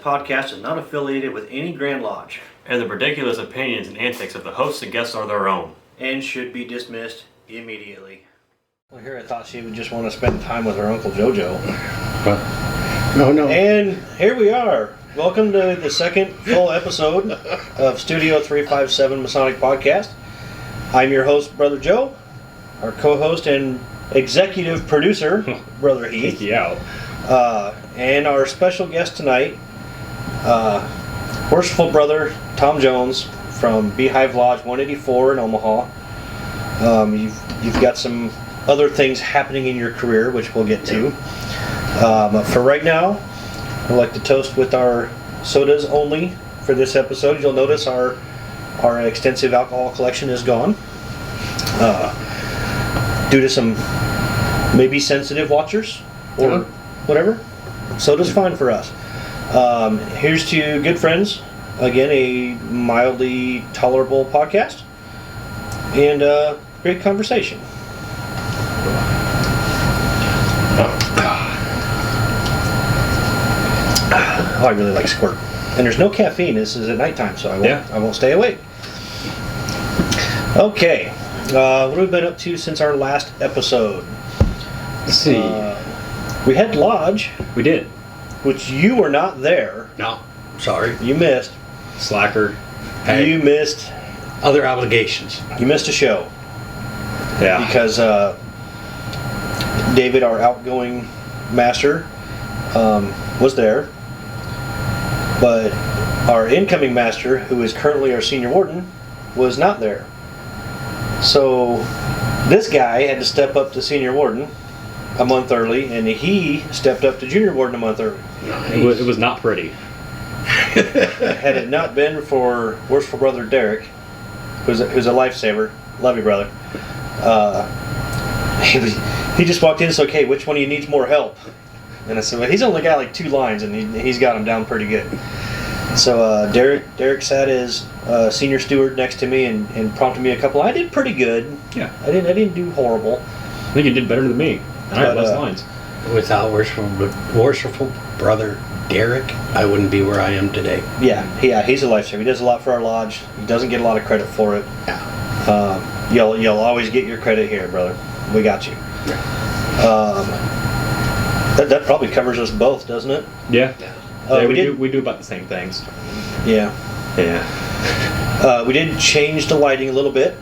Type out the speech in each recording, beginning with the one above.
podcast is not affiliated with any Grand Lodge And the ridiculous opinions and antics of the hosts and guests are their own. and should be dismissed immediately. Well, here I thought she would just want to spend time with her Uncle JoJo. No. And here we are. Welcome to the second full episode of Studio 357 Masonic Podcast. I'm your host, Brother Joe. Our co-host and executive producer, Brother Heath. Yeah. And our special guest tonight, Worshipful Brother Tom Jones from Beehive Lodge 184 in Omaha. You've got some other things happening in your career, which we'll get to. But for right now, I'd like to toast with our sodas only for this episode. You'll notice our extensive alcohol collection is gone due to some maybe sensitive watchers or whatever. Soda's fine for us. Here's to good friends. Again, a mildly tolerable podcast and great conversation. Oh, I really like squirt. And there's no caffeine. This is at nighttime, so I won't stay awake. Okay. What have we been up to since our last episode? Let's see. We had Lodge. We did. Which you were not there. No, sorry. You missed. Slacker. Hey. You missed. Other obligations. You missed a show. Yeah. Because David, our outgoing master, was there. But our incoming master, who is currently our senior warden, was not there. So this guy had to step up to senior warden a month early, and he stepped up to junior warden a month early. It was not pretty. Had it not been for Worshipful Brother Derek, who's a lifesaver, love you, brother, he just walked in and said, okay, which one of you needs more help? And I said, well, he's only got like 2 lines, and he's got them down pretty good. So Derek sat as senior steward next to me and prompted me a couple. I did pretty good. Yeah. I didn't do horrible. I think you did better than me. And I had less lines. Without worshipful brother Derek, I wouldn't be where I am today. Yeah, he's a lifesaver. He does a lot for our lodge. He doesn't get a lot of credit for it. Yeah. You'll always get your credit here, brother. We got you. That probably covers us both, doesn't it? Yeah. We do about the same things. Yeah. Yeah. We did change the lighting a little bit.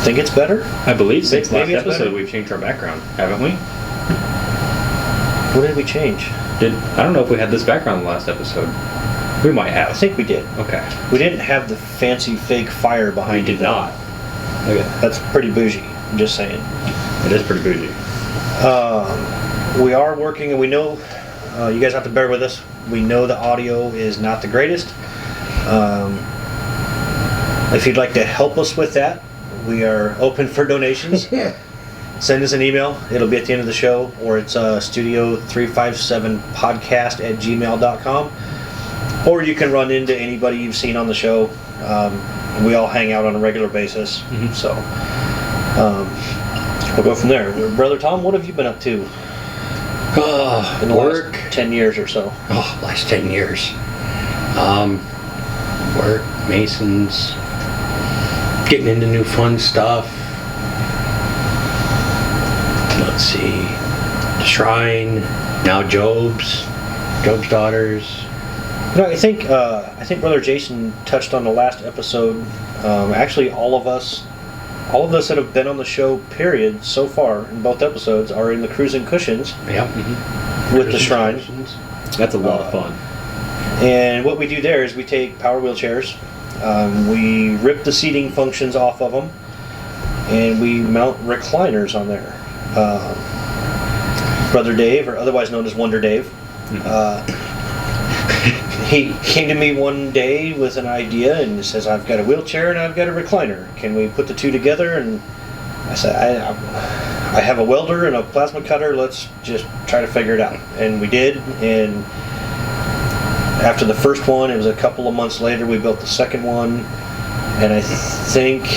Think it's better? I believe since last Maybe it's episode better. we've changed our background, haven't we? What did we change? I don't know if we had this background in the last episode. We might have. I think we did. Okay. We didn't have the fancy fake fire behind We it. did not. Okay. That's pretty bougie. I'm just saying. It is pretty bougie. We are working, and we know you guys have to bear with us. We know the audio is not the greatest. If you'd like to help us with that, we are open for donations. Send us an email. It'll be at the end of the show, or it's studio357podcast@gmail.com. Or you can run into anybody you've seen on the show. We all hang out on a regular basis, so we'll go from there. Brother Tom, what have you been up to in the Work. last 10 years or so? Last 10 years. Work, Masons, getting into new fun stuff. Let's see. The Shrine, now Job's Daughters. You know, I think Brother Jason touched on the last episode. Actually, all of us that have been on the show, period, so far in both episodes, are in the Cruising Cushions. Yep. With the Shrine. That's a lot of fun. And what we do there is we take power wheelchairs, we rip the seating functions off of them, and we mount recliners on there. Brother Dave, or otherwise known as Wonder Dave, he came to me one day with an idea and says, I've got a wheelchair and I've got a recliner. Can we put the two together? And I said, I have a welder and a plasma cutter. Let's just try to figure it out. And we did. And after the first one, it was a couple of months later, we built the second one. And I think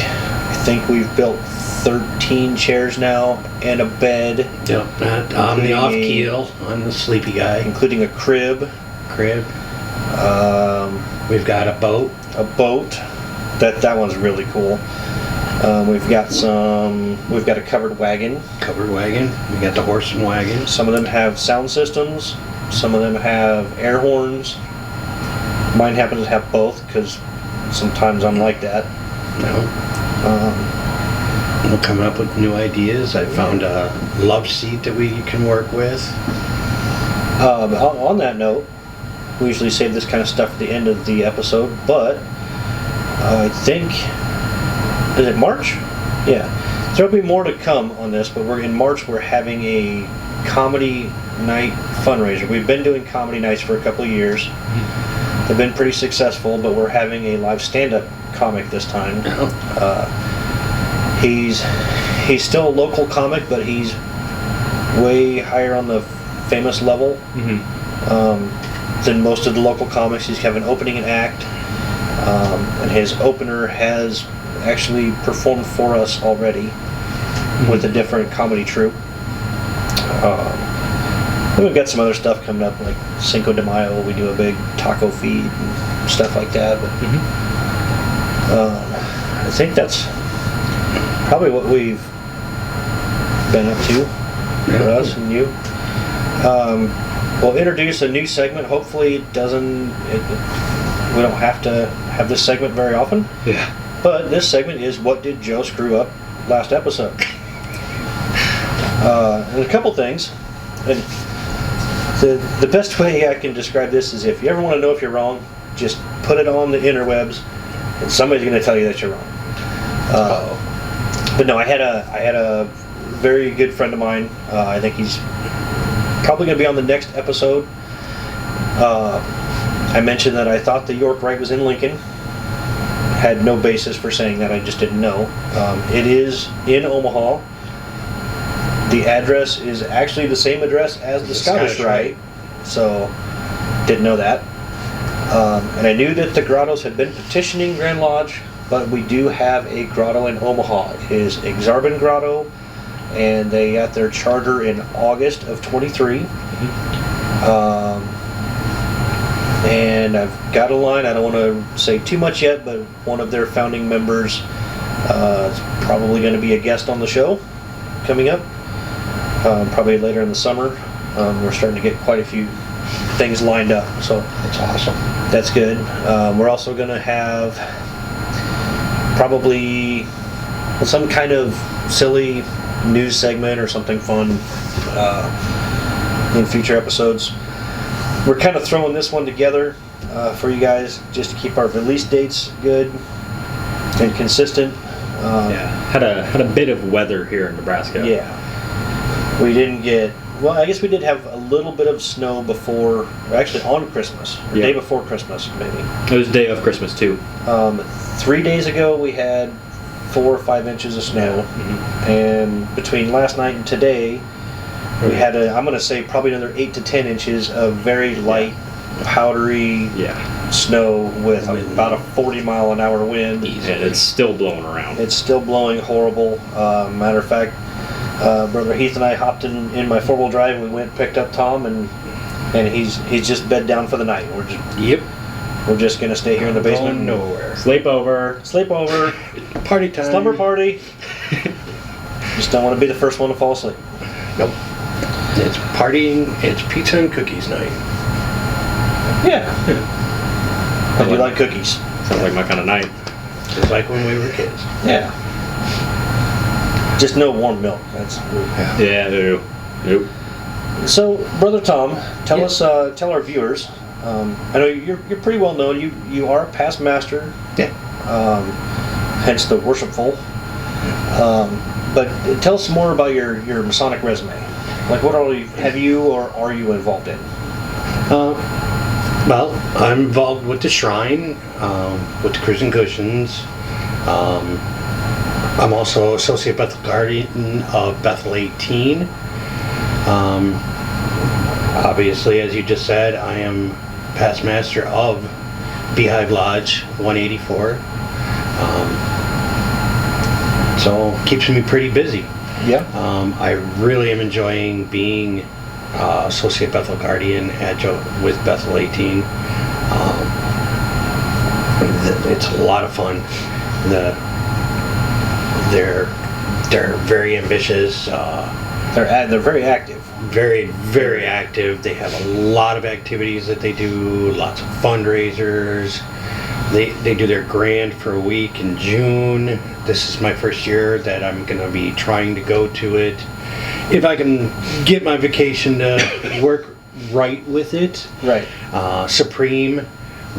we've built 13 chairs now and a bed, Yep. I'm the off keel. I'm the sleepy guy. including a crib, We've got a boat. a boat. That one's really cool. We've got a covered wagon. Covered wagon. We got the horse and wagon. Some of them have sound systems. Some of them have air horns. Mine happens to have both because sometimes I'm like that. We're coming up with new ideas. I found a love seat that we can work with. On that note, we usually save this kind of stuff at the end of the episode, but I think, is it March? Yeah. There'll be more to come on this, but in March we're having a comedy night fundraiser. We've been doing comedy nights for a couple of years. They've been pretty successful, but we're having a live stand-up comic this time. He's still a local comic, but he's way higher on the famous level than most of the local comics. He's have an opening and act, and his opener has actually performed for us already with a different comedy troupe. Then we've got some other stuff coming up, like Cinco de Mayo. We do a big taco feed and stuff like that. But I think that's probably what we've been up to for us and you. We'll introduce a new segment. Hopefully we don't have to have this segment very often. Yeah. But this segment is What Did Joe Screw Up Last Episode? And a couple things. And the best way I can describe this is if you ever want to know if you're wrong, just put it on the interwebs and somebody's going to tell you that you're wrong. But no, I had a very good friend of mine. I think he's probably going to be on the next episode. I mentioned that I thought the York Rite was in Lincoln. Had no basis for saying that, I just didn't know. It is in Omaha. The address is actually the same address as the Scottish Rite, so didn't know that. And I knew that the grottos had been petitioning Grand Lodge, but we do have a grotto in Omaha. It is Exarban Grotto, and they got their charter in August of 23. And I've got a line, I don't want to say too much yet, but one of their founding members is probably going to be a guest on the show coming up, probably later in the summer. We're starting to get quite a few things lined up, so That's awesome. that's good. We're also going to have probably some kind of silly news segment or something fun in future episodes. We're kind of throwing this one together for you guys just to keep our release dates good and consistent. Had a bit of weather here in Nebraska. Yeah. We didn't get, well, I guess we did have a little bit of snow before, actually on Christmas, or day before Christmas maybe. It was day of Christmas too. 3 days ago we had 4 or 5 inches of snow, and between last night and today we had I'm going to say probably another 8 to 10 inches of very light, powdery snow with about a 40-mile-an-hour wind. And it's still blowing around. It's still blowing horrible. Matter of fact, Brother Heath and I hopped in my 4-wheel drive and we went and picked up Tom, and he's just bed down for the night. We're just going to stay here in the basement. Going nowhere. Sleep over. Party time. Slumber party. Just don't want to be the first one to fall asleep. Nope. It's partying. It's pizza and cookies night. Yeah. I do like cookies. Sounds like my kind of night. Just like when we were kids. Yeah. Just no warm milk. That's Yeah, nope. So, Brother Tom, tell us, tell our viewers. I know you're pretty well known. You are a past master. Yeah. Hence the worshipful. But tell us more about your Masonic resume. Like, what all have you or are you involved in? Well, I'm involved with the shrine, with the Cruising Cushions. I'm also Associate Bethel Guardian of Bethel 18. Obviously, as you just said, I am past master of Beehive Lodge 184. So keeps me pretty busy. Yeah. I really am enjoying being Associate Bethel Guardian Adjunct with Bethel 18. It's a lot of fun. They're very ambitious. They're very active. Very, very active. They have a lot of activities that they do, lots of fundraisers. They do their grand for a week in June. This is my first year that I'm going to be trying to go to it. If I can get my vacation to work right with it. Right. Supreme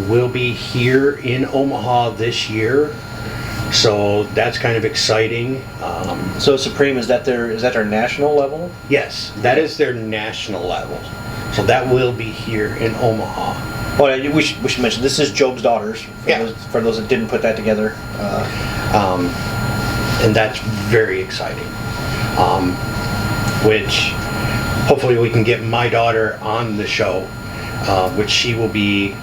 will be here in Omaha this year. So that's kind of exciting. So Supreme, is that their national level? Yes, that is their national level. So that will be here in Omaha. Well, we should mention this is Job's Daughters. For those that didn't put that together. And that's very exciting. Which hopefully we can get my daughter on the show, which she will be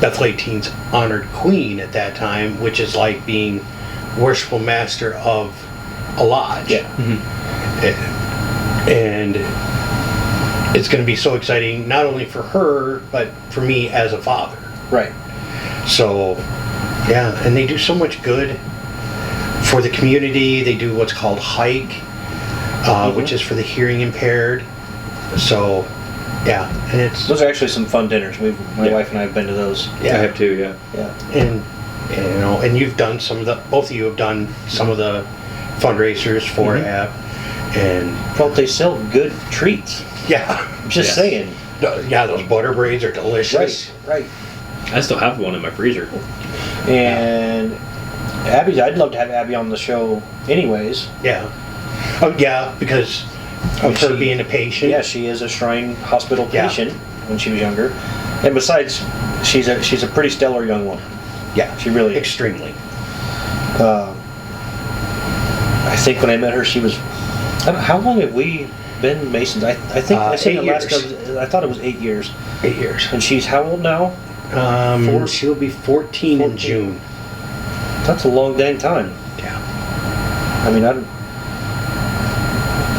Bethel 18's honored queen at that time, which is like being worshipful master of a lodge. Yeah. And it's going to be so exciting, not only for her, but for me as a father. Right. So, yeah, and they do so much good for the community. They do what's called Hike, which is for the hearing impaired. So, yeah, and Those are actually some fun dinners. My wife and I have been to those. Yeah. I have too, yeah. Yeah. And you've done both of you have done some of the fundraisers for AB, and Well, they sell good treats. yeah, Just saying. yeah, those butter braids are delicious. Right. I still have one in my freezer. And I'd love to have Abby on the show anyways. Yeah. Oh, yeah, because of her being a patient. Yeah, she is a Shrine Hospital Yeah. patient when she was younger. And besides, she's a pretty stellar young woman. Yeah, She really is. extremely. I think when I met her, she was... How long have we been Masons? I think I said 8 the last years. episode, I thought it was 8 years. 8 years. And she's how old now? She'll be 14 in 14. June. That's a long dang time. Yeah. I mean,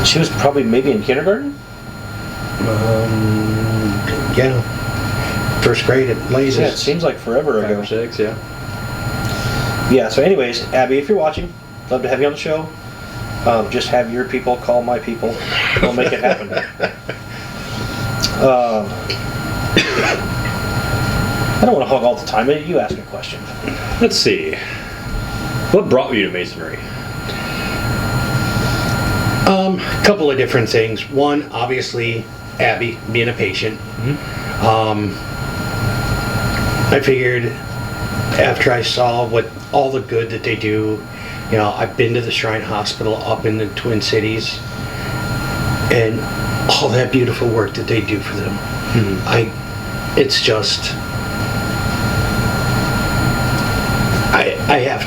she was probably maybe in kindergarten? Yeah. First grade at Blazes. Yeah, it seems like forever 5 ago. or 6, yeah. Yeah, so anyways, Abby, if you're watching, love to have you on the show. Just have your people call my people. We'll make it happen. I don't want to hog all the time. You ask a question. Let's see. What brought you to Masonry? A couple of different things. One, obviously, Abby being a patient. I figured after I saw all the good that they do, I've been to the Shrine Hospital up in the Twin Cities, and all that beautiful work that they do for them. It's just, I have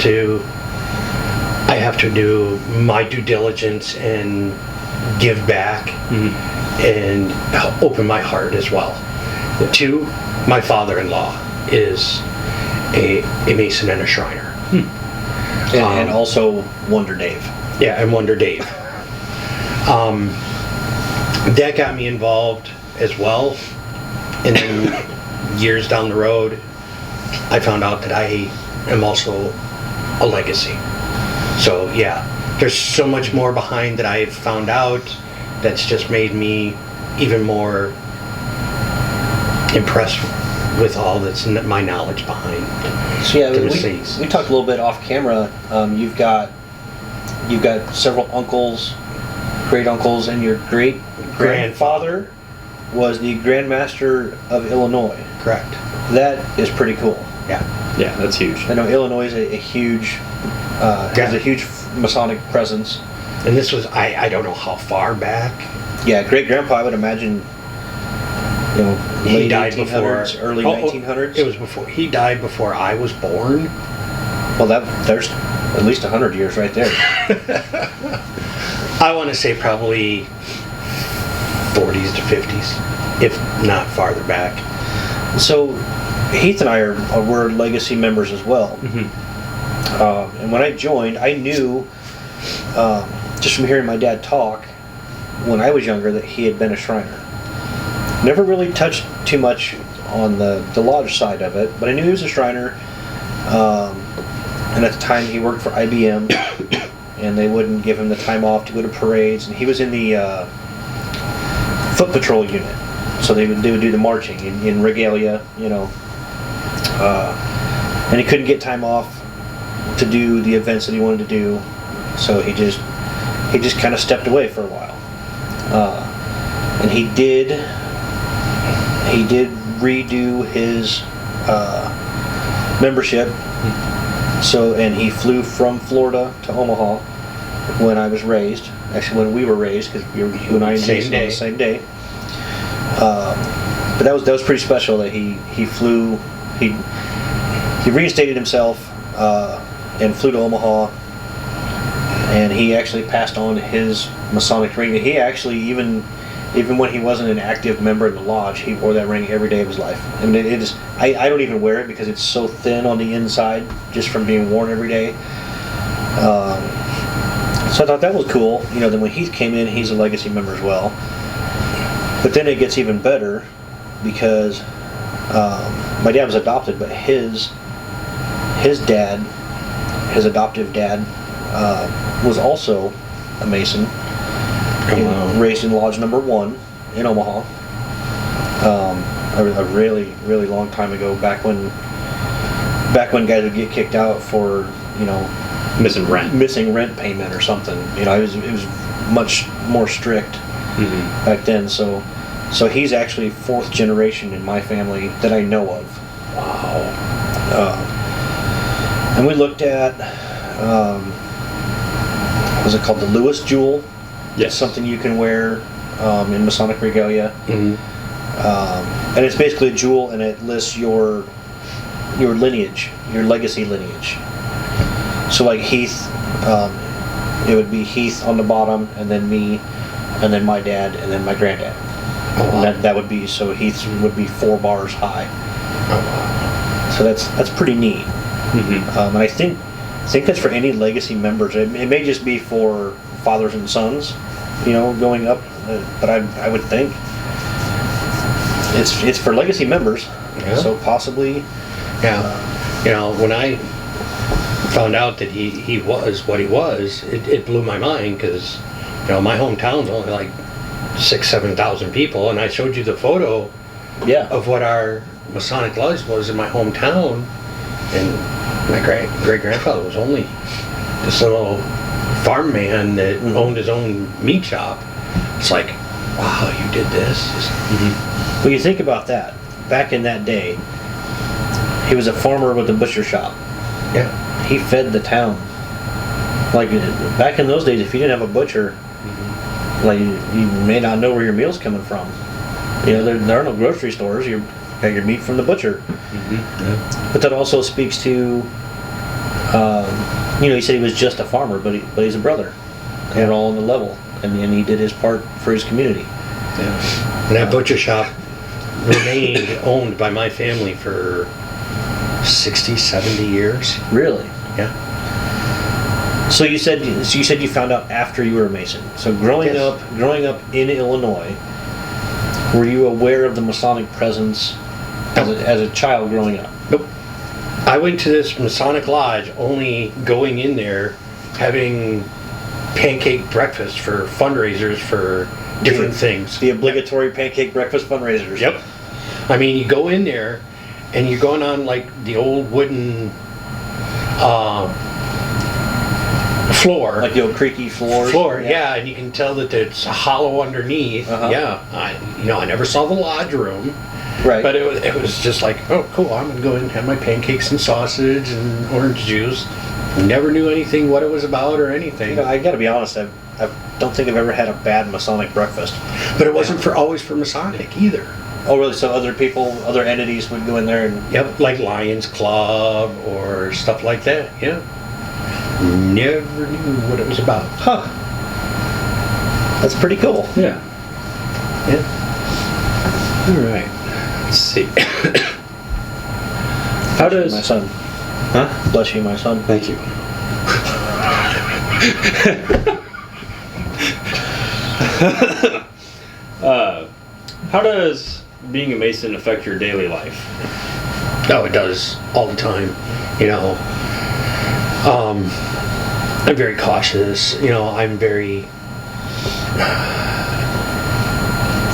to do my due diligence and give back and open my heart as well. Two, my father-in-law is a Mason and a Shriner. And also Wonder Dave. Yeah, and Wonder Dave. That got me involved as well. And then years down the road, I found out that I am also a legacy. So yeah, there's so much more behind that I've found out that's just made me even more impressed with all that's my knowledge behind. So yeah, the we things. talked a little bit off camera. You've got several uncles, great uncles, and your great grandfather was the Grand Master of Illinois. Correct. That is pretty cool. Yeah. Yeah, that's huge. I know Illinois is a huge has a huge Masonic presence. And this was I don't know how far back. Yeah, great grandpa, I would imagine. He Late died 1800s, before early 1900s. It was before he died before I was born. Well, there's at least 100 years right there. I want to say probably 40s to 50s, if not farther back. So Heath and I were legacy members as well. And when I joined, I knew just from hearing my dad talk when I was younger, that he had been a Shriner. Never really touched too much on the lodge side of it, but I knew he was a Shriner. And at the time, he worked for IBM, and they wouldn't give him the time off to go to parades. And he was in the foot patrol unit, so they would do the marching in regalia, you know. And he couldn't get time off to do the events that he wanted to do, so he just kind of stepped away for a while. And he did redo his membership. So, and he flew from Florida to Omaha when I was raised. Actually, when we were raised, because you and I were on the same day. But that was pretty special that he flew. He reinstated himself and flew to Omaha. And he actually passed on his Masonic ring. He actually, even when he wasn't an active member in the lodge, he wore that ring every day of his life. I mean, it is. I don't even wear it because it's so thin on the inside, just from being worn every day. So I thought that was cool. You know, then when Heath came in, he's a legacy member as well. But then it gets even better because my dad was adopted, but his dad, his adoptive dad, was also a Mason. Raised in Lodge Number 1 in Omaha. A really, really long time ago, back when guys would get kicked out for, you know, Missing rent payment or something. You know, it was much more strict back then. So he's actually 4th generation in my family that I know of. Wow. And we looked at, what was it called, the Lewis Jewel? Yes. It's something you can wear in Masonic regalia. Mm-hmm. And it's basically a jewel, and it lists your lineage, your legacy lineage. So like Heath, it would be Heath on the bottom, and then me, and then my dad, and then my granddad. Oh, wow. And that would be, so Heath would be 4 bars high. Oh, wow. So that's pretty neat. Mm-hmm. And I think that's for any legacy members. It may just be for fathers and sons, you know, going up, but I would think it's for legacy members. Yeah. So possibly. Yeah. You know, when I found out that he was what he was, it blew my mind, because, you know, my hometown's only like 6,000-7,000 people, and I showed you the photo of what our Masonic Lodge was in my hometown, and my great-grandfather was only this little farm man that owned his own meat shop. It's like, wow, you did this. Well, you think about that. Back in that day, he was a farmer with a butcher shop. Yeah. He fed the town. Like, back in those days, if you didn't have a butcher, like, you may not know where your meal's coming from. You know, there are no grocery stores. You got your meat from the butcher. Yeah. But that also speaks to, you know, he said he was just a farmer, but he's a brother. And we're all on the level, and he did his part for his community. Yeah. And that butcher shop remained owned by my family for 60, 70 years. Really? Yeah. So you said you found out after you were a Mason. So growing up in Illinois, were you aware of the Masonic presence as a child growing up? Nope. I went to this Masonic Lodge only going in there, having pancake breakfast for fundraisers for different things. The obligatory pancake breakfast fundraisers. Yep. I mean, you go in there, and you're going on like the old wooden floor. Like the old creaky floors. Yeah, and you can tell that it's hollow underneath. Uh-huh. Yeah, I never saw the lodge room. Right. But it was just like, oh, cool, I'm going to go in and have my pancakes and sausage and orange juice. Never knew anything, what it was about or anything. You know, I got to be honest, I don't think I've ever had a bad Masonic breakfast. But it wasn't always for Masonic either. Oh, really? So other entities would go in there and... Yep, like Lions Club or stuff like that, yeah. Never knew what it was about. Huh. That's pretty cool. Yeah. Yeah. All right. Let's see. How does... My son. Huh? Bless you, my son. Thank you. How does being a Mason affect your daily life? Oh, it does all the time. You know, I'm very cautious. You know, I'm very.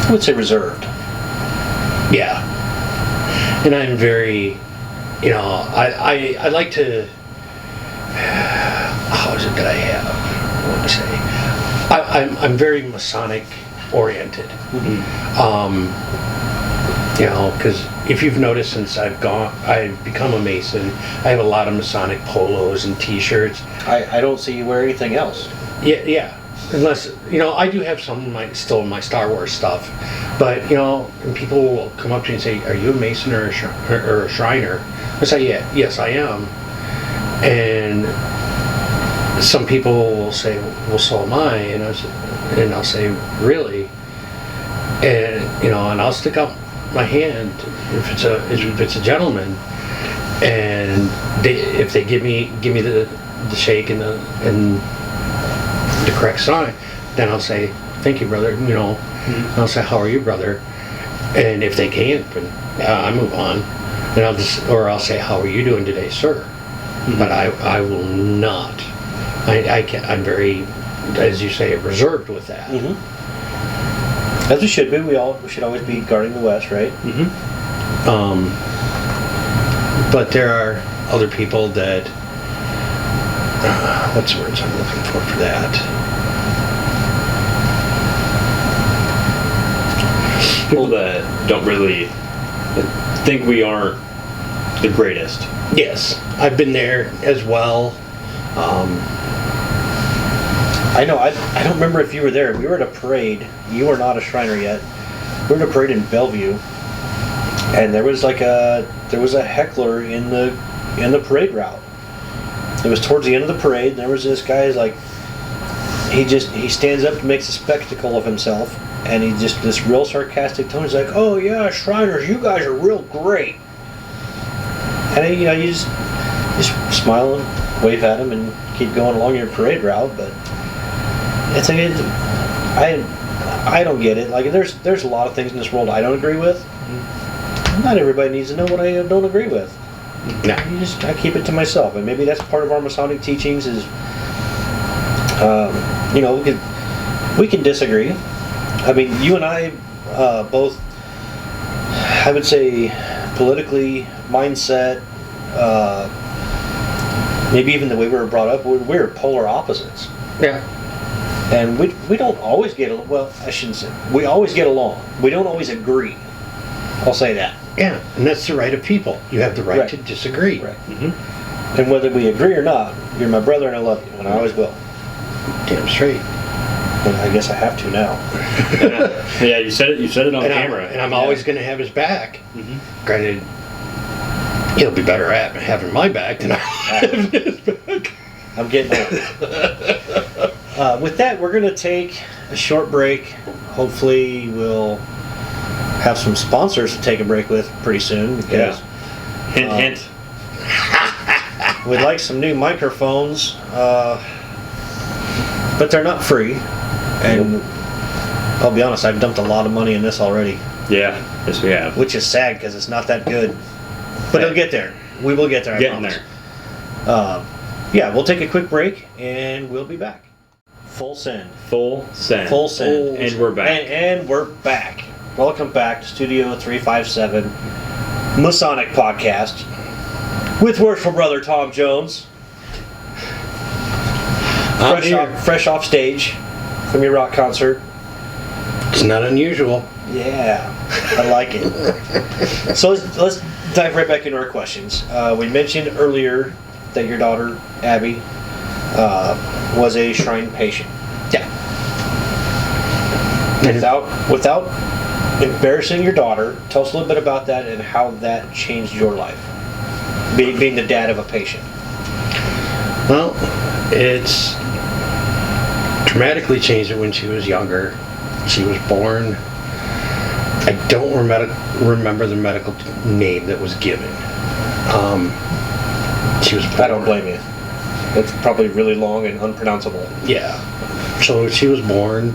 I would say reserved. Yeah. And I'm very, you know, I like to. How is it that I have? What would I say? I'm very Masonic oriented. You know, because if you've noticed since I've become a Mason, I have a lot of Masonic polos and T-shirts. I don't see you wear anything else. Yeah. Unless, you know, I do have some of my Star Wars stuff, but you know, and people will come up to me and say, "Are you a Mason or a Shriner?" I say, "Yes, I am." And some people will say, "Well, so am I," and I'll say, "Really?" And you know, and I'll stick out my hand if it's a gentleman, and if they give me the shake and the correct sign, then I'll say, "Thank you, brother." You know, and I'll say, "How are you, brother?" And if they can't, then I move on, and I'll say, "How are you doing today, sir?" But I will not. I can't. I'm very, as you say, reserved with that. As we should be. We should always be guarding the West, right? But there are other people that. What's the words I'm looking for that? People that don't really think we aren't the greatest. Yes, I've been there as well. I know. I don't remember if you were there. We were at a parade. You were not a Shriner yet. We were at a parade in Bellevue, and there was a heckler in the parade route. It was towards the end of the parade, and there was this guy he stands up and makes a spectacle of himself, and he just this real sarcastic tone. He's like, "Oh yeah, Shriners, you guys are real great." And you know, you just smile and wave at him and keep going along your parade route, but it's like I don't get it. Like there's a lot of things in this world I don't agree with. Not everybody needs to know what I don't agree with. No. I keep it to myself, and maybe that's part of our Masonic teachings. Is you know, we can disagree. I mean, you and I both, I would say, politically, mindset, maybe even the way we were brought up, we're polar opposites. Yeah. And we don't always get along. Well, I shouldn't say. We always get along. We don't always agree. I'll say that. Yeah, and that's the right of people. You have the right to disagree. Right. And whether we agree or not, you're my brother and I love you, and I always will. Damn straight. And I guess I have to now. Yeah, you said it on camera. I'm always going to have his back. Granted, he'll be better at having my back than I have his back. I'm getting old. With that, we're going to take a short break. Hopefully, we'll have some sponsors to take a break with pretty soon. Because, Hint. we'd like some new microphones, but they're not free. And I'll be honest, I've dumped a lot of money in this already. Yeah, yes we have. Which is sad because it's not that good. But it'll get there. We will get there, I promise. Yeah, we'll take a quick break and we'll be back. Full send. Full send. Full send. And we're back. And we're back. Welcome back to Studio 357 Masonic Podcast with Worshipful Brother Tom Jones. Fresh off stage from your rock concert. It's not unusual. Yeah, I like it. So let's dive right back into our questions. We mentioned earlier that your daughter, Abby, was a shrine patient. Yeah. Without embarrassing your daughter, tell us a little bit about that and how that changed your life, being the dad of a patient. Well, it's dramatically changed it when she was younger. She was born. I don't remember the medical name that was given. She was born. I don't blame you. That's probably really long and unpronounceable. Yeah. So she was born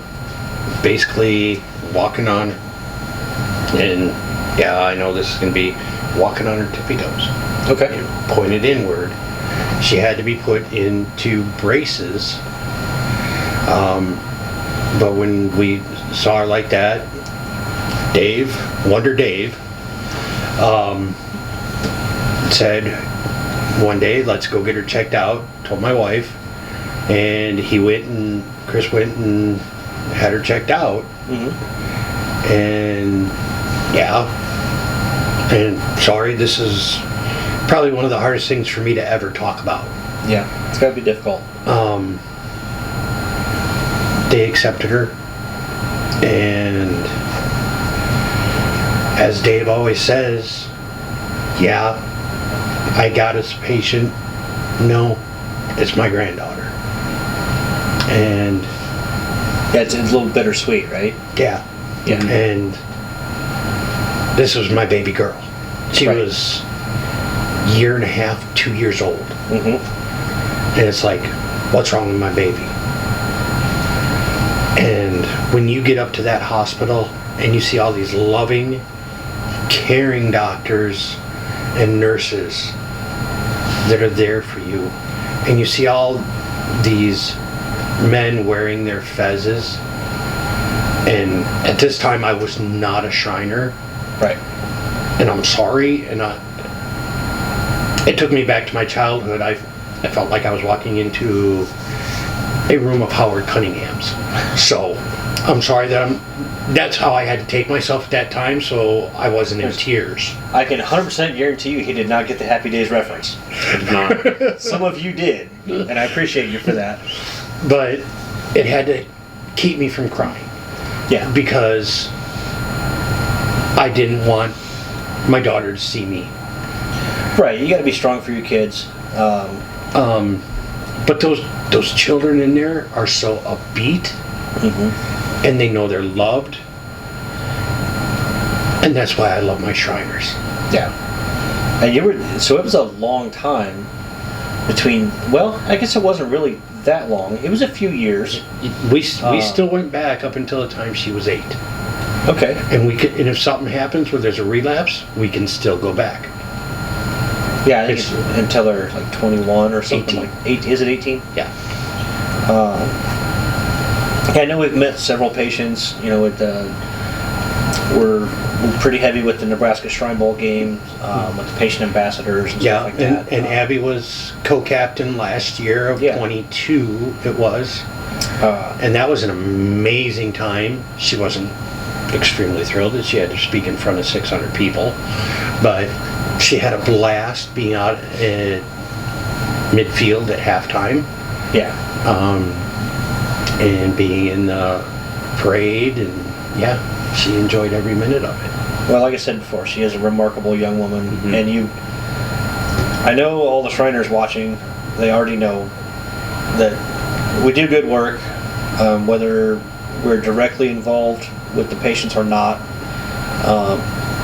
basically walking on, and yeah, I know this is going to be walking on her tippy toes. Okay. You know, pointed inward. She had to be put into braces. But when we saw her like that, Wonder Dave, said one day, let's go get her checked out. Told my wife, and Chris went and had her checked out. And yeah, and sorry, this is probably one of the hardest things for me to ever talk about. Yeah, it's got to be difficult. They accepted her, and as Dave always says, yeah, I got this patient. No, it's my granddaughter. And yeah, it's a little bittersweet, right? yeah. And this was my baby girl. She was year and a half, 2 years old. And it's like, what's wrong with my baby? And when you get up to that hospital and you see all these loving, caring doctors and nurses that are there for you, and you see all these men wearing their fezzes, and at this time I was not a Shriner. Right. And I'm sorry, and it took me back to my childhood. I felt like I was walking into a room of Howard Cunningham's. So I'm sorry that's how I had to take myself at that time, so I wasn't in tears. I can 100% guarantee you he did not get the Happy Days reference. Some of you did, and I appreciate you for that. But it had to keep me from crying. Yeah. Because I didn't want my daughter to see me. Right, you got to be strong for your kids. But those children in there are so upbeat, and they know they're loved, and that's why I love my Shriners. Yeah. And so it was a long time between, well, I guess it wasn't really that long. It was a few years. We still went back up until the time she was 8. Okay. And and if something happens where there's a relapse, we can still go back. Yeah, I think it's until they're like 21 or something. 18. Like 8. Is it 18? Yeah. I know we've met several patients. You know, we're pretty heavy with the Nebraska Shrine Bowl game, with the patient ambassadors and stuff like that. And Abby was co-captain last year of 22. It was, and that was an amazing time. She wasn't extremely thrilled that she had to speak in front of 600 people, but she had a blast being out at midfield at halftime. Yeah. And being in the parade, and yeah, she enjoyed every minute of it. Well, like I said before, she is a remarkable young woman, and I know all the Shriners watching, they already know that we do good work, whether we're directly involved with the patients or not.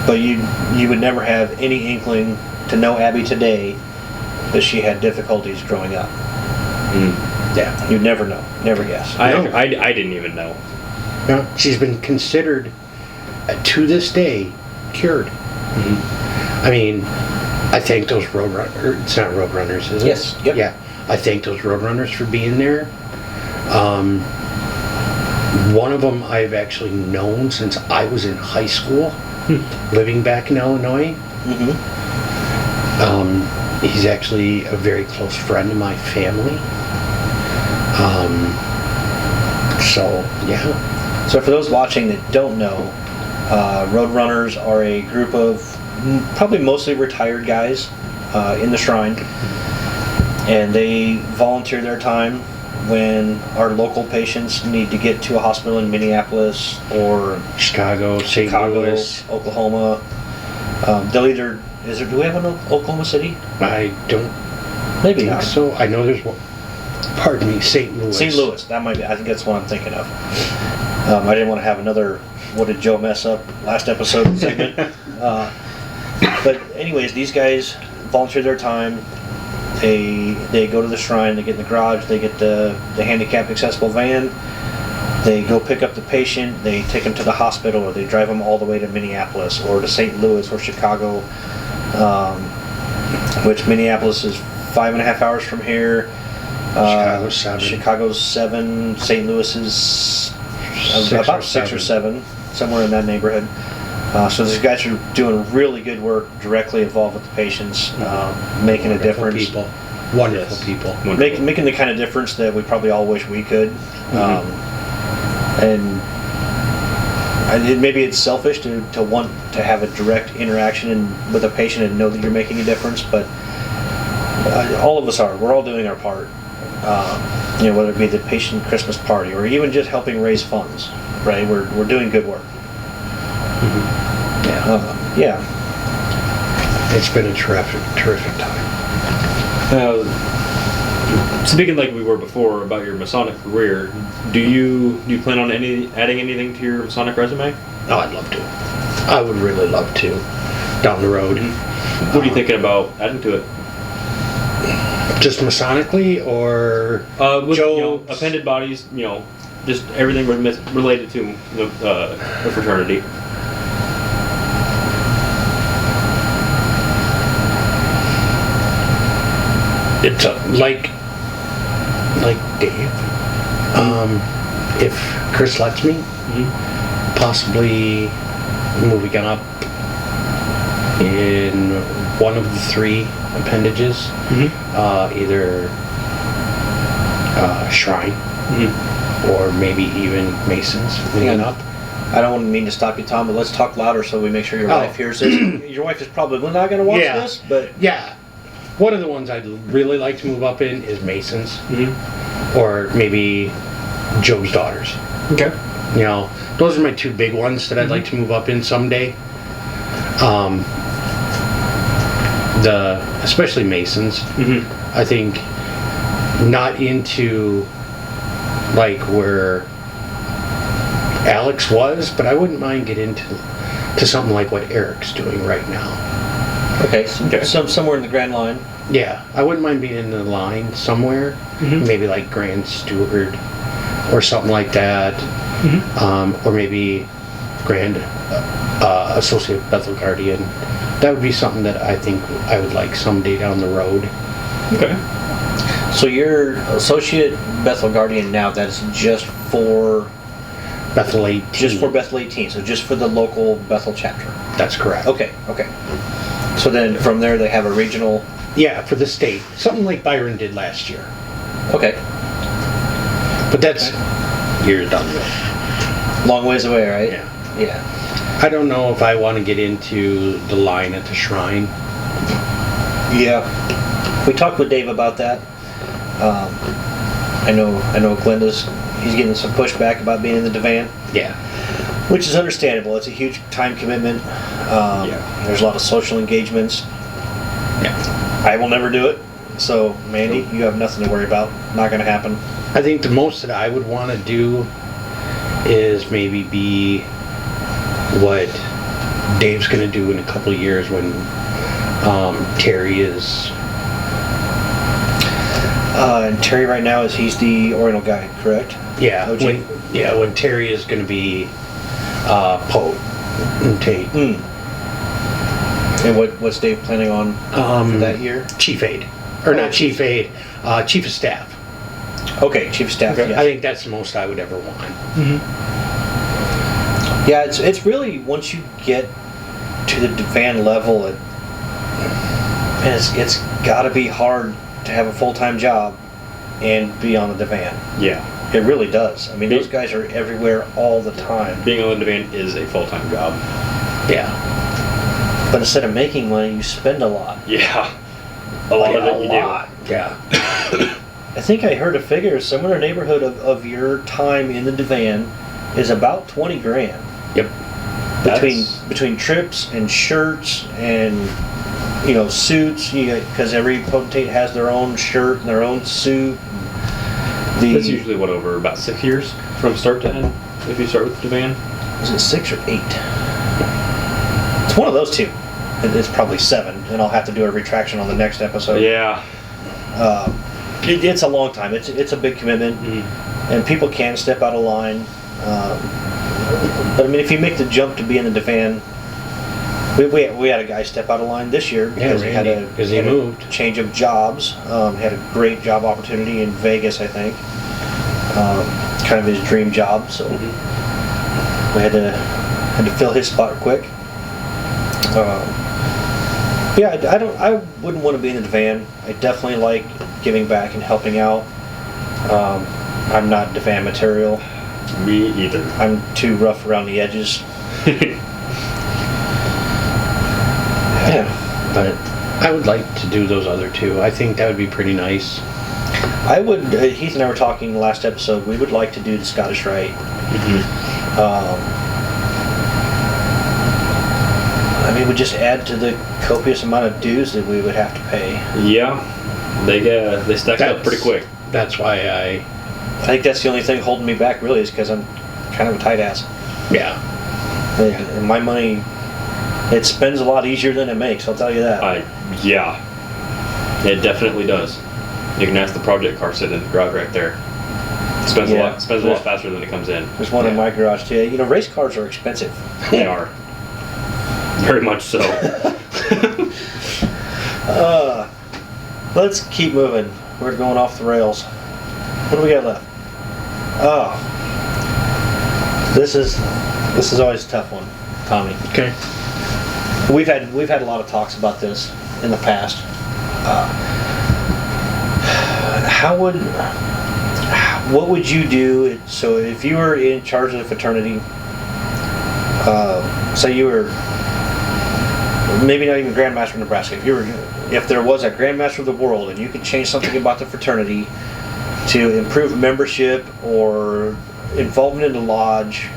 But you would never have any inkling to know Abby today that she had difficulties growing up. Yeah, you'd never know, never guess. I didn't even know. No, she's been considered, to this day, cured. I mean, I thank those Roadrunners. It's not Roadrunners, is it? Yes. Yep. Yeah, I thank those Roadrunners for being there. One of them I've actually known since I was in high school, living back in Illinois. He's actually a very close friend of my family. So, yeah. So for those watching that don't know, Roadrunners are a group of probably mostly retired guys in the Shrine, and they volunteer their time when our local patients need to get to a hospital in Minneapolis or Chicago, St. Louis, Oklahoma. They'll either, do we have one in Oklahoma City? I don't Maybe think not. so. I know there's one. Pardon me, St. Louis. St. Louis, that might be, I think that's what I'm thinking of. I didn't want to have another "What did Joe mess up?" last episode segment. But anyways, these guys volunteer their time, They go to the shrine, they get in the garage, they get the handicapped accessible van, they go pick up the patient, they take them to the hospital, or they drive them all the way to Minneapolis or to St. Louis or Chicago, which Minneapolis is 5.5 hours from here. Chicago's 7. Chicago's 7. St. Louis is about 6 or 7, somewhere in that neighborhood. So these guys are doing really good work, directly involved with the patients, making a difference. Wonderful people. Making the kind of difference that we probably all wish we could. Maybe it's selfish to want to have a direct interaction with a patient and know that you're making a difference, but all of us are. We're all doing our part. Whether it be the patient Christmas party or even just helping raise funds, right? We're doing good work. Yeah. It's been a terrific time. Speaking like we were before about your Masonic career, do you plan on adding anything to your Masonic resume? Oh, I'd love to. I would really love to. Down the road. What are you thinking about adding to it? Just Masonically, or with, appended bodies, just everything related to the fraternity. It's like Dave. If Chris lets me, possibly moving up in one of the 3 appendages, either Shrine or maybe even Masons moving up. I don't mean to stop you, Tom, but let's talk louder so we make sure your wife hears this. Your wife is probably not going to watch this, but yeah. One of the ones I'd really like to move up in is Masons, or maybe Job's Daughters. Okay. Those are my 2 big ones that I'd like to move up in someday. Especially Masons. I think not into like where Alex was, but I wouldn't mind getting into something like what Eric's doing right now. Okay, so somewhere in the Grand Line. Yeah, I wouldn't mind being in the line somewhere, maybe like Grand Steward or something like that, or maybe Grand Associate Bethel Guardian. That would be something that I think I would like someday down the road. Okay. So you're Associate Bethel Guardian now, that's just for Bethel 18. Just for Bethel 18, so just for the local Bethel chapter. That's correct. Okay. So then from there they have a regional... Yeah, for the state. Something like Byron did last year. Okay. But that's years down the road. Long ways away, right? Yeah. I don't know if I want to get into the line at the shrine. Yeah. We talked with Dave about that. I know he's getting some pushback about being in the divan. Yeah. Which is understandable. It's a huge time commitment. There's a lot of social engagements. Yeah. I will never do it. So, Mandy, you have nothing to worry about. Not going to happen. I think the most that I would want to do is maybe be what Dave's going to do in a couple of years when Terry is... and Terry right now he's the Oriental guide, correct? Yeah. When Terry is going to be potentate. And what's Dave planning on for that year? Chief aide. Or not chief aide, chief of staff. Okay, chief of staff. Okay. Yes. I think that's the most I would ever want. Yeah, it's really, once you get to the divan level, it's got to be hard to have a full-time job and be on the divan. Yeah. It really does. I mean, those guys are everywhere all the time. Being on the divan is a full-time job. Yeah. But instead of making money, you spend a lot. Yeah. A lot of it you do. Yeah. I think I heard a figure somewhere in the neighborhood of your time in the divan is about 20 grand. Yep. Between trips and shirts and suits, because every potentate has their own shirt and their own suit. That's usually over about 6 years from start to end if you start with divan. Is it 6 or 8? It's one of those two. It's probably 7, and I'll have to do a retraction on the next episode. Yeah. It's a long time. It's a big commitment, and people can step out of line. But I mean, if you make the jump to be in the divan, we had a guy step out of line this year because he had a moved. change of jobs. He had a great job opportunity in Vegas, I think. Kind of his dream job, so we had to fill his spot quick. I wouldn't want to be in the divan. I definitely like giving back and helping out. I'm not divan material. Me either. I'm too rough around the edges. Yeah, But I would like to do those other two. I think that would be pretty nice. I would. Heath and I were talking last episode. We would like to do the Scottish Rite. I mean, we just add to the copious amount of dues that we would have to pay. Yeah, they stacked up pretty quick. That's why I think that's the only thing holding me back, really, is because I'm kind of a tight ass. Yeah. And my money, it spends a lot easier than it makes. I'll tell you that. Yeah, it definitely does. You can ask the project car sitting in the garage right there. It spends a lot faster than it comes in. There's one in my garage too. You know, race cars are expensive. They are. Very much so. Let's keep moving. We're going off the rails. What do we got left? Oh, this is always a tough one, Tommy. Okay. We've had a lot of talks about this in the past. What would you do? So if you were in charge of the fraternity, say you were maybe not even Grand Master of Nebraska. If there was a Grand Master of the world and you could change something about the fraternity to improve membership or involvement in the lodge,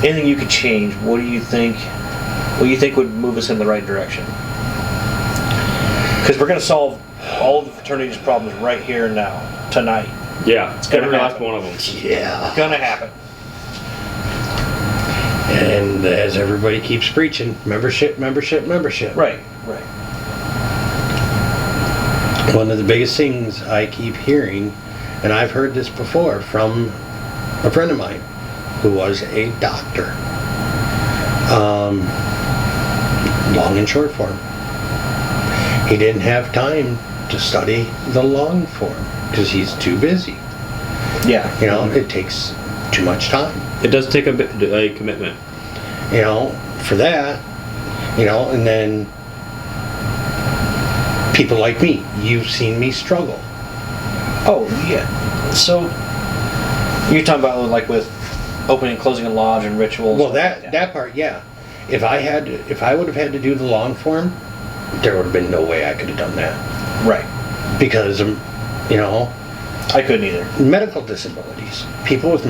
anything you could change, what do you think would move us in the right direction? Because we're going to solve all of the fraternity's problems right here and now, tonight. Yeah, It's gonna every last happen. one of them. Yeah. It's gonna happen. And as everybody keeps preaching, membership. Right. One of the biggest things I keep hearing, and I've heard this before from a friend of mine who was a doctor. Long and short form. He didn't have time to study the long form because he's too busy. Yeah. You know, it takes too much time. It does take a commitment. You know, for that, you know, and then people like me, you've seen me struggle. Oh yeah. So you're talking about like with opening and closing a lodge and rituals. Well, stuff like that part, yeah. If I would have had to do the long form, there would have been no way I could have done that. Right. Because, you know, I couldn't either. medical disabilities. People with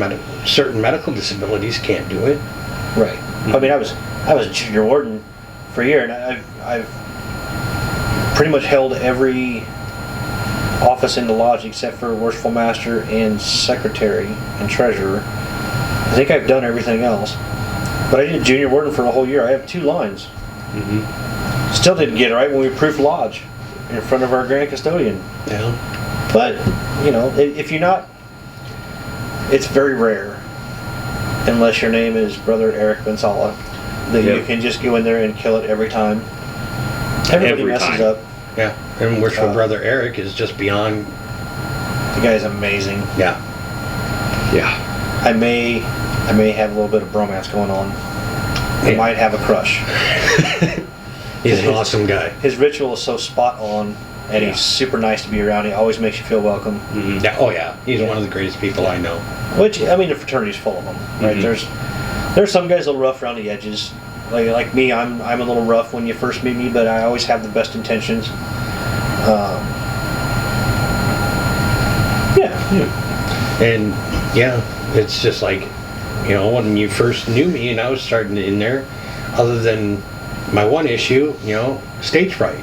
certain medical disabilities can't do it. Right. I mean, I was junior warden for a year, and I've pretty much held every office in the lodge except for Worshipful Master and Secretary and Treasurer. I think I've done everything else. But I did junior warden for a whole year. I have 2 lines. Still didn't get it right when we proofed lodge in front of our grand custodian. Yeah. But, you know, if you're not, it's very rare, unless your name is Brother Eric Bensala, that you can just go in there and kill it every time. Everybody Every messes time. up. Yeah. And Worshipful Brother Eric is just beyond. The guy's amazing. Yeah. Yeah. I may have a little bit of bromance going on. I Yeah. might have a crush. He's an awesome guy. His ritual is so spot on, and he's super nice to be around. He always makes you feel welcome. Yeah. Oh yeah. He's one of the greatest people I know. Which, I mean, the fraternity's full of them, right? There's some guys a little rough around the edges. Like me, I'm a little rough when you first meet me, but I always have the best intentions. And yeah, it's just like, you know, when you first knew me and I was starting in there, other than my one issue, you know, stage fright.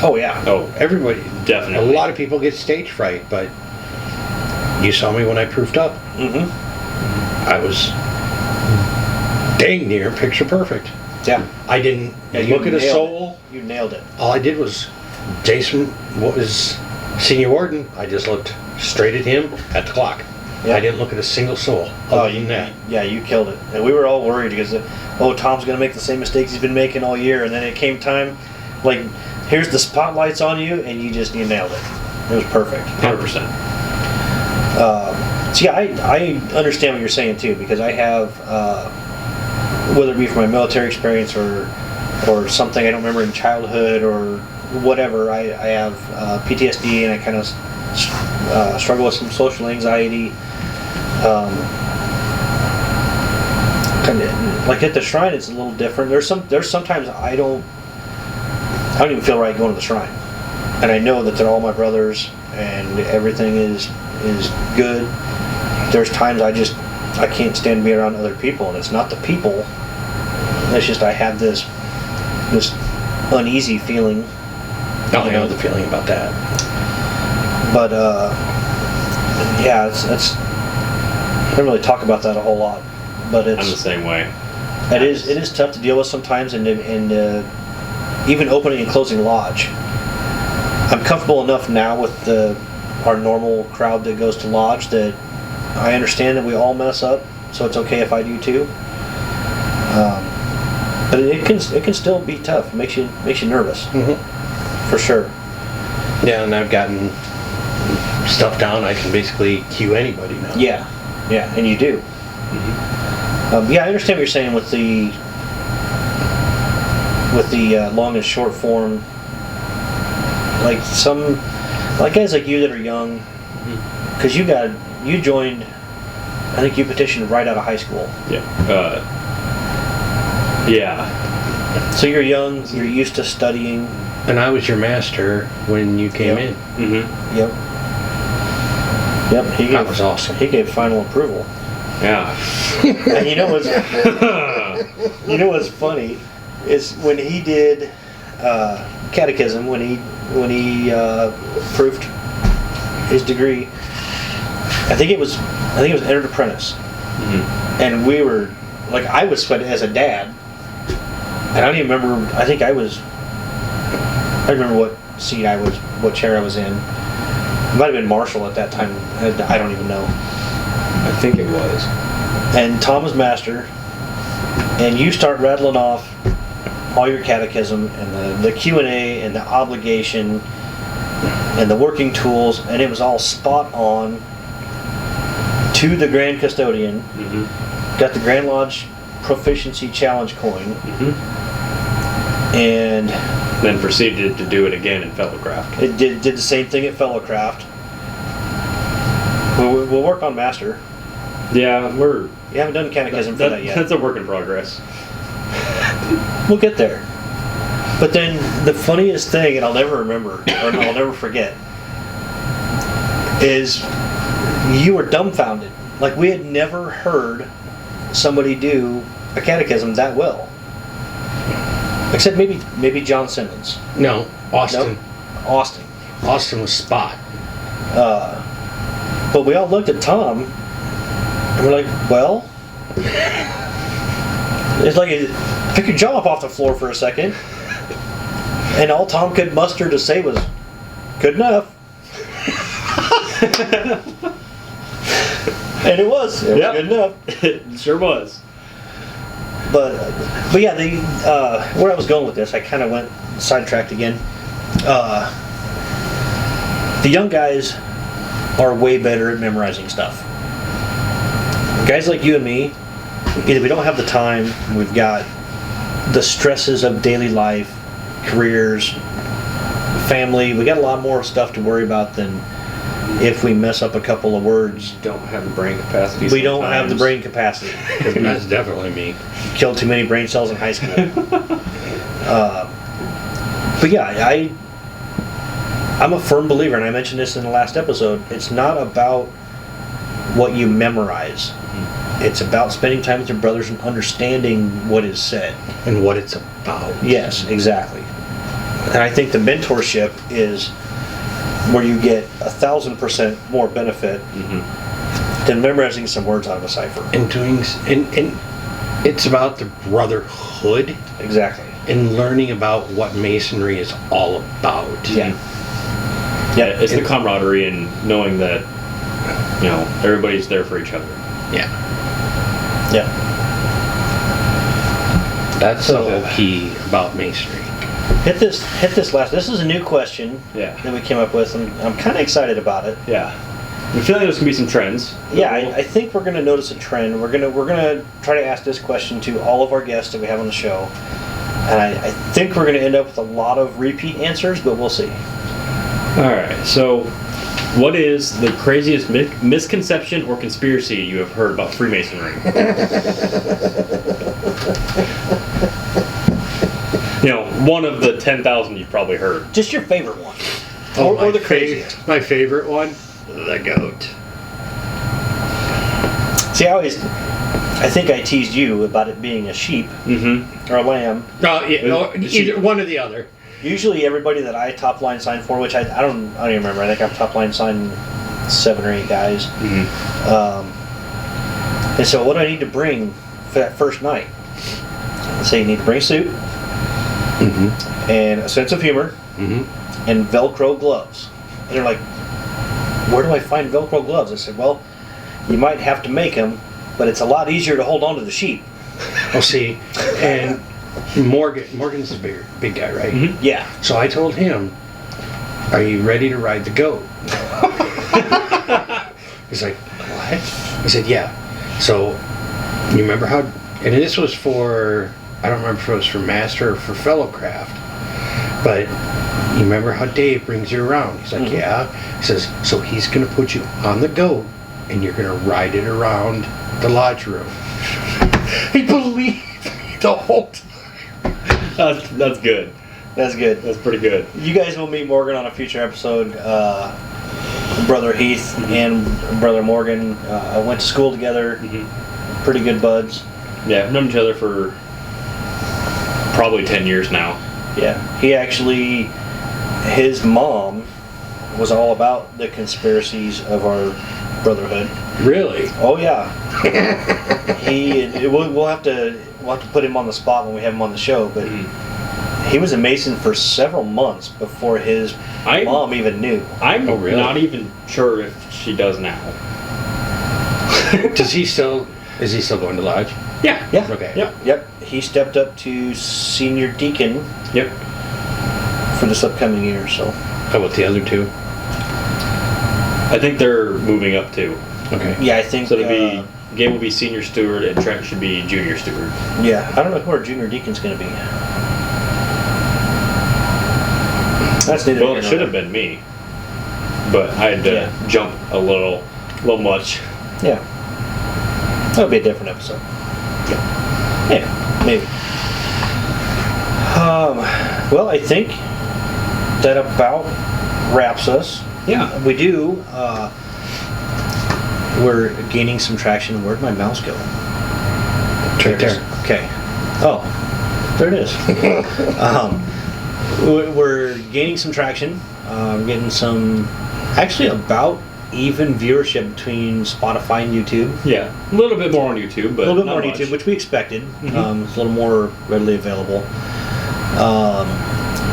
Oh yeah. Oh, Everybody, definitely. a lot of people get stage fright, but you saw me when I proofed up. I was dang near picture perfect. Yeah. I didn't Yeah, you look at a nailed soul. You nailed it. All I did was Jason was senior warden. I just looked straight at him at the clock. Yeah. I didn't look at a single soul other than that. Yeah, you killed it. And we were all worried because, Tom's going to make the same mistakes he's been making all year. And then it came time, like, here's the spotlights on you, and you nailed it. It was perfect. 100%. So yeah, I understand what you're saying too, because I have, whether it be from my military experience or something I don't remember in childhood or whatever, I have PTSD, and I kind of struggle with some social anxiety. Like at the shrine, it's a little different. There's sometimes I don't even feel right going to the shrine, and I know that they're all my brothers and everything is good. There's times I can't stand being around other people, and it's not the people. It's just I have this uneasy feeling. I know the feeling about that. But yeah, it's I don't really talk about that a whole lot, but I'm the same way. It is tough to deal with sometimes, and even opening and closing lodge. I'm comfortable enough now with our normal crowd that goes to lodge that I understand that we all mess up, so it's okay if I do too. But it can still be tough. It makes you nervous, for sure. Yeah, and I've gotten stuff down. I can basically cue anybody now. Yeah, and you do. Yeah, I understand what you're saying with the long and short form. Like guys like you that are young, because you joined. I think you petitioned right out of high school. Yeah. Yeah. So you're young. You're used to studying. And I was your master when you came in. Mm-hmm. Yep. That was awesome. He gave final approval. Yeah. And you know what's funny is when he did catechism, when he proofed his degree. I think it was entered apprentice, and we were like, I was sweating as a dad, and I don't even remember. I remember what seat what chair I was in. It might have been Marshall at that time. I don't even know. I think it was. And Tom was master, and you start rattling off all your catechism and the Q&A and the obligation and the working tools, and it was all spot on to the Grand Custodian. Got the Grand Lodge Proficiency Challenge coin, and then proceeded to do it again in Fellowcraft. It did the same thing at Fellowcraft. We'll work on Master. Yeah, You haven't done catechism for that yet. That's a work in progress. We'll get there. But then the funniest thing, and I'll never remember, or I'll never forget, is you were dumbfounded. Like, we had never heard somebody do a catechism that well. Except maybe John Simmons. No, Austin. Nope. Austin. Austin was spot. But we all looked at Tom, and we're like, well, it's like, pick your jaw up off the floor for a second. And all Tom could muster to say was, good enough. And it was good enough. It sure was. But yeah, where I was going with this, I kind of went sidetracked again. The young guys are way better at memorizing stuff. Guys like you and me, either we don't have the time, we've got the stresses of daily life, careers, family, we got a lot more stuff to worry about than if we mess up a couple of words. Don't have the brain capacity. We don't have the brain capacity. That's definitely me. Killed too many brain cells in high school. But yeah, I'm a firm believer, and I mentioned this in the last episode, it's not about what you memorize. It's about spending time with your brothers and understanding what is said. And what it's about. Yes, exactly. And I think the mentorship is where you get 1,000% more benefit than memorizing some words out of a cipher. And it's about the brotherhood. Exactly. and learning about what Masonry is all about. Yeah. Yeah, it's the camaraderie and knowing that, everybody's there for each other. Yeah. Yeah. That's the whole key about Masonry. Hit this last. This is a new question Yeah. that we came up with. I'm kind of excited about it. Yeah. I feel like there's gonna be some trends. Yeah, I think we're gonna notice a trend. We're gonna try to ask this question to all of our guests that we have on the show, and I think we're gonna end up with a lot of repeat answers, but we'll see. All right. So, what is the craziest misconception or conspiracy you have heard about Freemasonry? One of the 10,000 you've probably heard. Just your favorite one, or the craziest. My favorite one, the goat. See, I think I teased you about it being a sheep Mm-hmm. or a lamb. Either one or the other. Usually, everybody that I top line sign for, which I don't even remember. I think I've top line signed 7 or 8 guys. Mm-hmm. And so, what do I need to bring for that first night? Let's say you need to bring a suit and a sense of humor and Velcro gloves. And they're like, "Where do I find Velcro gloves?" I said, "Well, you might have to make them, but it's a lot easier to hold on to the sheep." Oh, see, and Morgan's a big guy, right? Mm-hmm. Yeah. So I told him, "Are you ready to ride the goat?" He's like, "What?" I said, "Yeah." So you remember how? And this was for, I don't remember if it was for Master or for Fellowcraft, but you remember how Dave brings you around? He's like, "Yeah." He says, "So he's going to put you on the goat, and you're going to ride it around the lodge room." He believed me the whole time. That's good. That's good. That's pretty good. You guys will meet Morgan on a future episode. Brother Heath and Brother Morgan went to school together. Pretty good buds. Yeah, we've known each other for probably 10 years now. Yeah. He actually, his mom was all about the conspiracies of our brotherhood. Really? Oh yeah. We'll have to put him on the spot when we have him on the show, but he was a Mason for several months before his mom even knew. I'm really? not even sure if she does now. Is he still going to lodge? Yeah. Yeah. Okay. Yep. He stepped up to senior deacon Yep. for this upcoming year, so. How about the other two? I think they're moving up too. Okay. Yeah, I think So Gabe will be senior steward and Trent should be junior steward. yeah, I don't know who our junior deacon's going to be. That's neither Well, here it nor should have there. been me, but I had to jump a little much. Yeah. That'll be a different episode. Yeah, maybe. Well, I think that about wraps us. Yeah. We do. We're gaining some traction. Where'd my mouse go? Right there. Okay. Oh, there it is. We're gaining some traction. We're getting some, actually about even viewership between Spotify and YouTube. Yeah, a little bit more on YouTube, but A little bit not more on much. YouTube, which we expected. It's a little more readily available.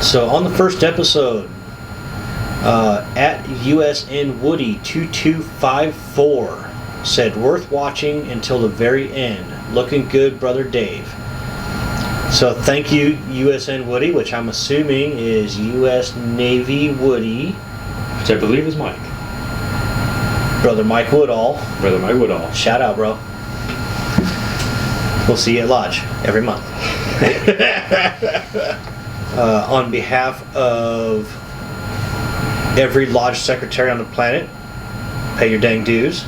So on the first episode, at USN Woody 2254 said, "Worth watching until the very end. Looking good, Brother Dave." So thank you, USN Woody, which I'm assuming is U.S. Navy Woody. Which I believe is Mike. Brother Mike Woodall. Brother Mike Woodall. Shout out, bro. We'll see you at Lodge every month. On behalf of every Lodge secretary on the planet, pay your dang dues.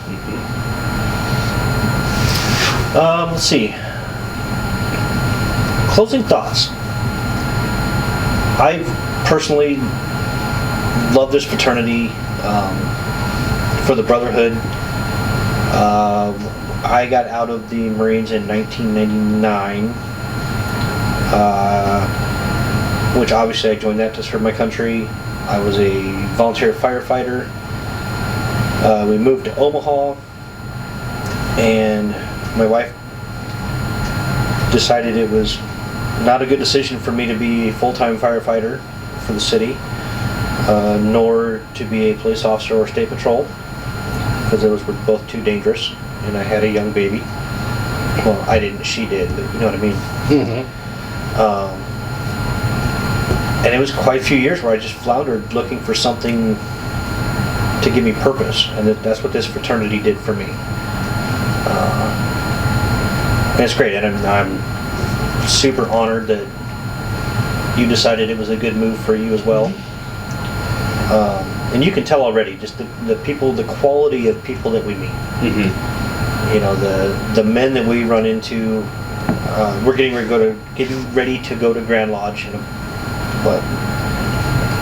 Let's see. Closing thoughts. I personally love this fraternity for the brotherhood. I got out of the Marines in 1999, which obviously I joined that to serve my country. I was a volunteer firefighter. We moved to Omaha, and my wife decided it was not a good decision for me to be a full-time firefighter for the city, nor to be a police officer or state patrol, because those were both too dangerous, and I had a young baby. Well, I didn't, she did, but you know what I mean. And it was quite a few years where I just floundered looking for something to give me purpose, and that's what this fraternity did for me. And it's great, and I'm super honored that you decided it was a good move for you as well. And you can tell already, just the people, the quality of people that we meet. You know, the men that we run into. We're getting ready to go to Grand Lodge in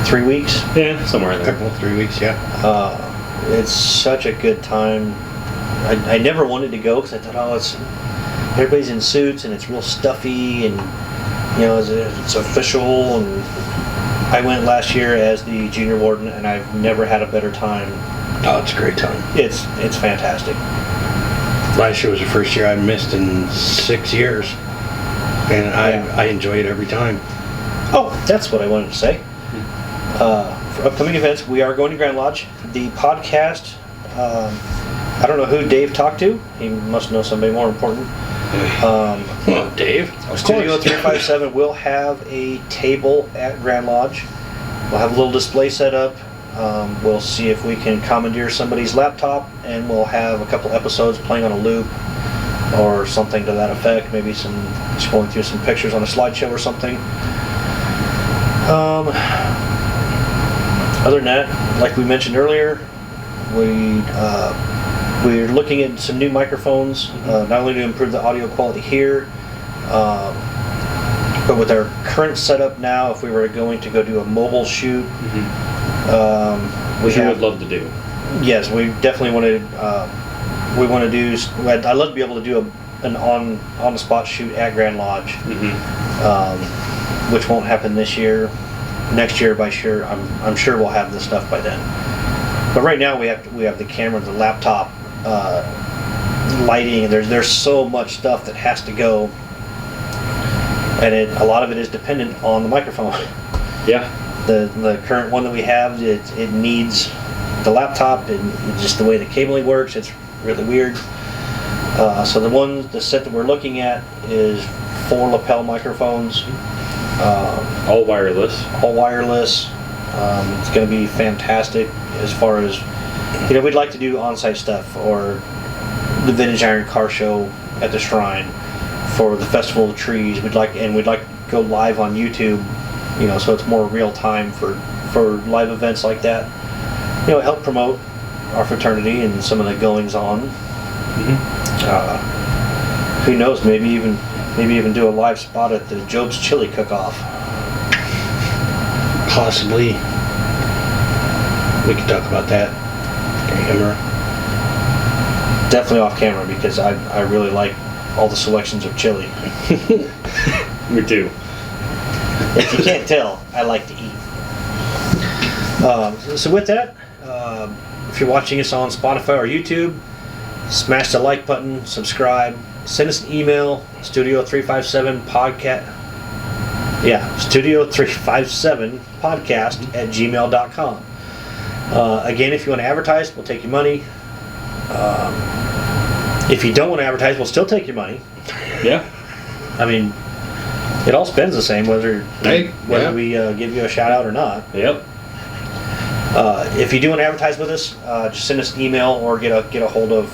3 weeks? Yeah, somewhere in there. 3 weeks, yeah. It's such a good time. I never wanted to go because I thought, everybody's in suits and it's real stuffy, and you know, it's official. And I went last year as the junior warden, and I've never had a better time. Oh, it's a great time. It's fantastic. Last year was the first year I missed in 6 years, and I enjoy it every time. Oh, that's what I wanted to say. For upcoming events, we are going to Grand Lodge. The podcast, I don't know who Dave talked to. He must know somebody more important. Dave? Studio 357 will have a table at Grand Lodge. We'll have a little display set up. We'll see if we can commandeer somebody's laptop, and we'll have a couple episodes playing on a loop or something to that effect. Maybe just going through some pictures on a slideshow or something. Other than that, like we mentioned earlier, we're looking at some new microphones, not only to improve the audio quality here, but with our current setup now, if we were going to go do a mobile shoot, which we would love to do. Yes, we definitely want to. We want to do. I'd love to be able to do an on-the-spot shoot at Grand Lodge, which won't happen this year. Next year, I'm sure we'll have this stuff by then. But right now, we have the camera, the laptop, lighting. There's so much stuff that has to go, and a lot of it is dependent on the microphone. Yeah. The current one that we have, it needs the laptop, and just the way the cabling works, it's really weird. So the set that we're looking at is 4 lapel microphones. All wireless. All wireless. It's going to be fantastic as far as, we'd like to do on-site stuff, or the Vintage Iron Car Show at the Shrine, for the Festival of Trees. We'd like to go live on YouTube, so it's more real time for live events like that. Help promote our fraternity and some of the goings on. Who knows? Maybe even do a live spot at the Job's Chili Cook-Off. Possibly. We could talk about that. Camera. Definitely off camera, because I really like all the selections of chili. Me too. If you can't tell, I like to eat. So with that, if you're watching us on Spotify or YouTube, smash the like button, subscribe, send us an email, studio357podcast. Yeah, studio357podcast@gmail.com. Again, if you want to advertise, we'll take your money. If you don't want to advertise, we'll still take your money. Yeah. I mean, it all spends the same whether we give you a shout out or not. Yep. If you do want to advertise with us, just send us an email or get a hold of.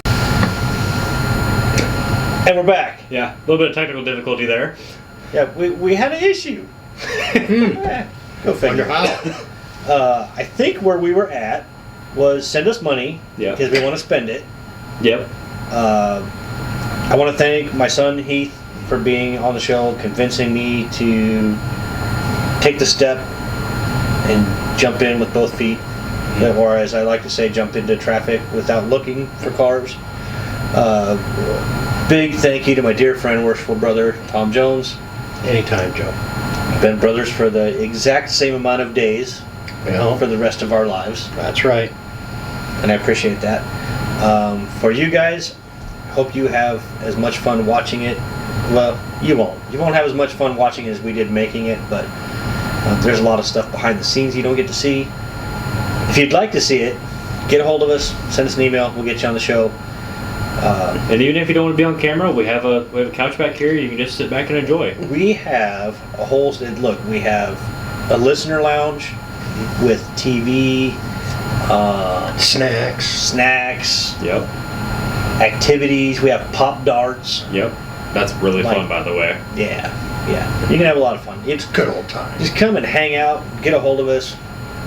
And we're back. Yeah, a little bit of technical difficulty there. Yeah, we had an issue. Go figure. Wonder how. I think where we were at was send us money, because we want to spend it. Yep. I want to thank my son Heath for being on the show, convincing me to take the step and jump in with both feet, or as I like to say, jump into traffic without looking for cars. Big thank you to my dear friend, Worshipful Brother Tom Jones. Anytime, Joe. Been brothers for the exact same amount of days for the rest of our lives. That's right. And I appreciate that. For you guys, Hope you have as much fun watching it. Well, you won't. You won't have as much fun watching it as we did making it, but there's a lot of stuff behind the scenes you don't get to see. If you'd like to see it, get a hold of us, send us an email, we'll get you on the show. And even if you don't want to be on camera, we have a couch back here. You can just sit back and enjoy. We have a whole look. We have a listener lounge with TV, snacks, Yep. activities. We have pop darts. Yep. That's really fun, by the way. Yeah. You can have a lot of fun. It's Good old times. just come and hang out. Get a hold of us.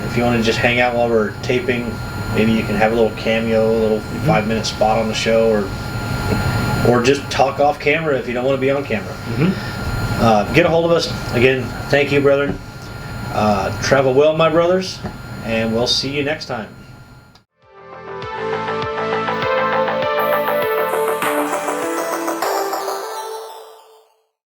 If you want to just hang out while we're taping, maybe you can have a little cameo, a little 5-minute spot on the show, or just talk off camera if you don't want to be on camera. Get a hold of us. Again, thank you, brethren. Travel well, my brothers, and we'll see you next time.